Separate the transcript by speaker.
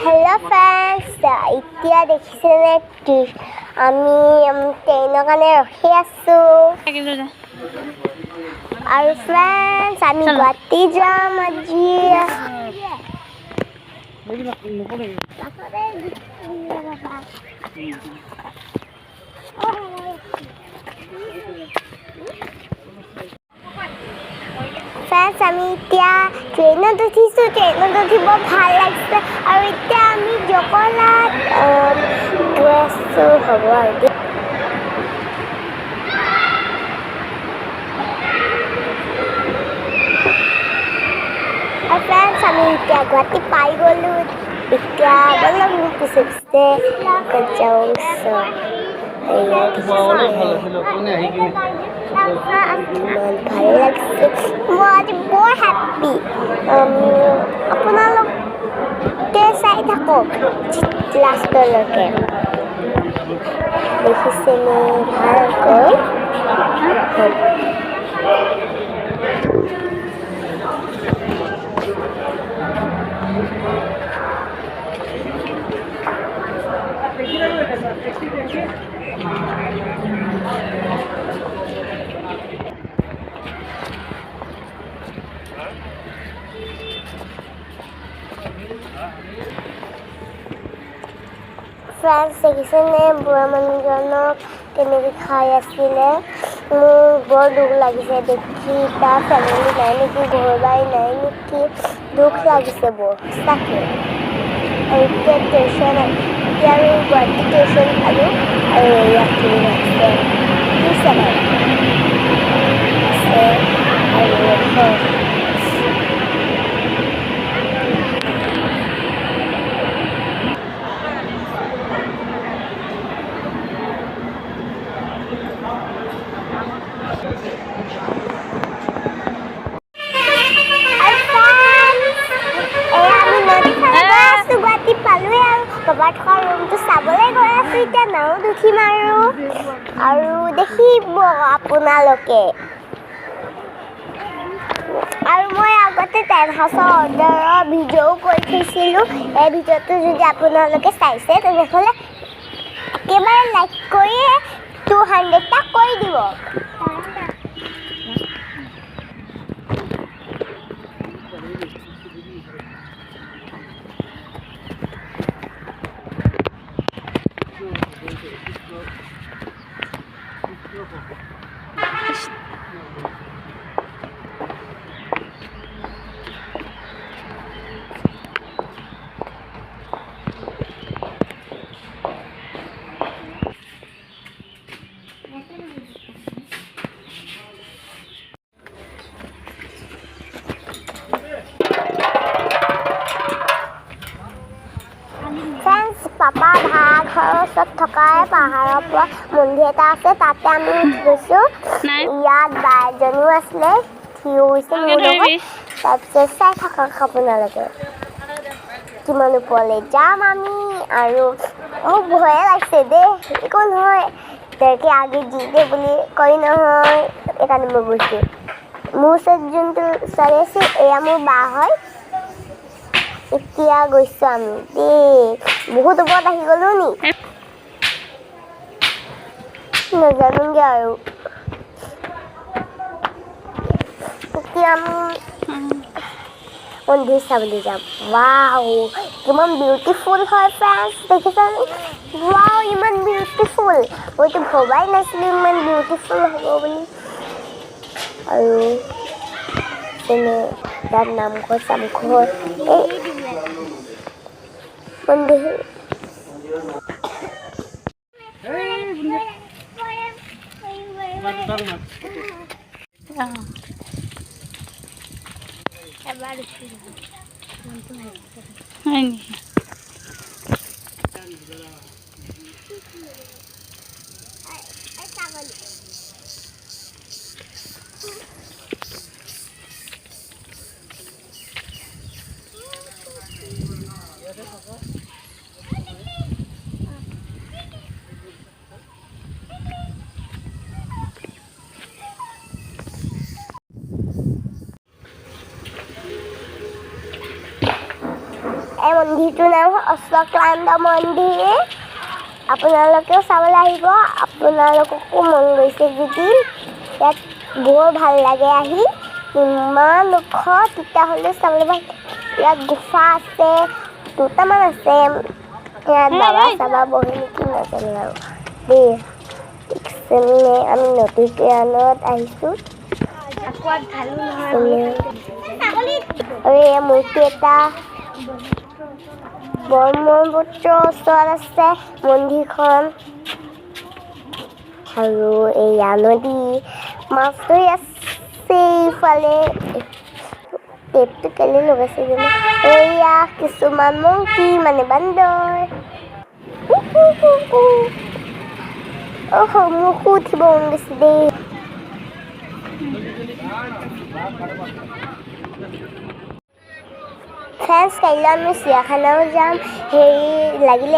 Speaker 1: Hello friends इतना देखिছেনে আমি ট্ৰেইনৰ কাৰণে ৰখি আছো আৰু फ्रेंड्स আমি গুৱাহাটী যাম আজি फ्रेंड्स আমি এতিয়া ট্ৰেইনত উঠিছো ট্ৰেইনত উঠি বৰ ভাল লাগিছে আৰু এতিয়া আমি জগন্নাথ গৈ আছো হ'ব আৰু फ्रेंड्स আমি এতিয়া গুৱাহাটী পাই গ'লো এতিয়া বলক পিছে পিছে যাওঁ ভাল লাগিছে মই আজি বৰ হেপ্পী আপোনালোকে চাই থাকক লাষ্টলৈকে দেখিছেনে ভালকৈ फ्रेंड्स देখিছেনে বুঢ়া মানুহজনক কেনেকৈ খাই আছিলে মোৰ বৰ দুখ লাগিছে দেখি তাৰ ফেমিলি নাই নেকি ঘৰ বাৰী নাই নেকি দুখ লাগিছে বৰ সঁচাকৈ আৰু এতিয়া ষ্টেচন এতিয়া আৰু গুৱাহাটী ষ্টেচন পালোঁ আৰু ইয়াতে আছে বাবা থকা ৰুমটো চাবলৈ গৈ আছোঁ এতিয়া নাওত উঠিম আৰু দেখিব আপোনালোকে আৰু মই আগতে টেণ্ট হাউচৰ অৰ্ডাৰৰ ভিডিঅ'ও কৰি থৈছিলোঁ এই ভিডিঅ'টো যদি আপোনালোকে চাইছে তেনেহ'লে একেবাৰে লাইক কৰি 200টা কৰি দিব পাপা ভাড়াঘৰৰ ওচৰত থকা পাহাৰৰ পৰা মন্দিৰ এটা আছে তাতে আমি উঠি গৈছোঁ ইয়াত বা এজনীও আছিলে থিয় হৈছে মোৰ লগত তাৰপিছত চাই থাকক আপোনালোকে কিমান ওপৰলৈ যাম আমি আৰু মোক ভয়ে লাগিছে দেই একো নহয় তেওঁকে আগে দি দে বুলি কয় নহয় সেইকাৰণে মই গৈছোঁ মোৰ ওচৰত যোনটো ছোৱালী আছিল এয়া মোৰ বা হয় এতিয়া গৈছোঁ আমি দেই বহুত ওপৰত আহি গ'লো নি নাজানোগৈ আৰু এতিয়া আমি মন্দিৰ চাবলৈ যাম ৱাও কিমান বিউটিফুল হয় ফ্ৰেণ্ডছ দেখিছানে ৱাও ইমান বিউটিফুল মইতো ভবাই নাছিলোঁ ইমান বিউটিফুল হ'ব বুলি আৰু তেনে তাত নামঘৰ চামঘৰ এই মন্দিৰ এবাৰ হয় নেকি এই মন্দিৰটোৰ নাম অশ্বক্লান্ত মন্দিৰ। আপোনালোকেও চাবলৈ আহিব। আপোনালোককো মন গৈছে যদি ইয়াত বৰ ভাল লাগে আহি। ইমান ওখ, তেতিয়াহ'লে চাবলৈ ভাল। ইয়াত গুফা আছে, দুটামান আছে। ইয়াত বাবা চাবা বহি নেকি নাজানো আৰু দেই। আমি নদীত আহিছোঁ। আৰু এই মূৰ্তি এটা ব্ৰহ্মপুত্ৰৰ ওচৰত আছে মন্দিৰখন। আৰু এয়া নদী, মাছ ধৰি আছে ইফালে। টেপটো কেলে লগাইছে জানো। এয়া কিছুমান মংকি মানে বান্দৰ। মোকো উঠিব মন গৈছে দেই। ফ্ৰেণ্ডছ, কাইলৈ আমি চিৰিয়াখানাও যাম। লাগিলে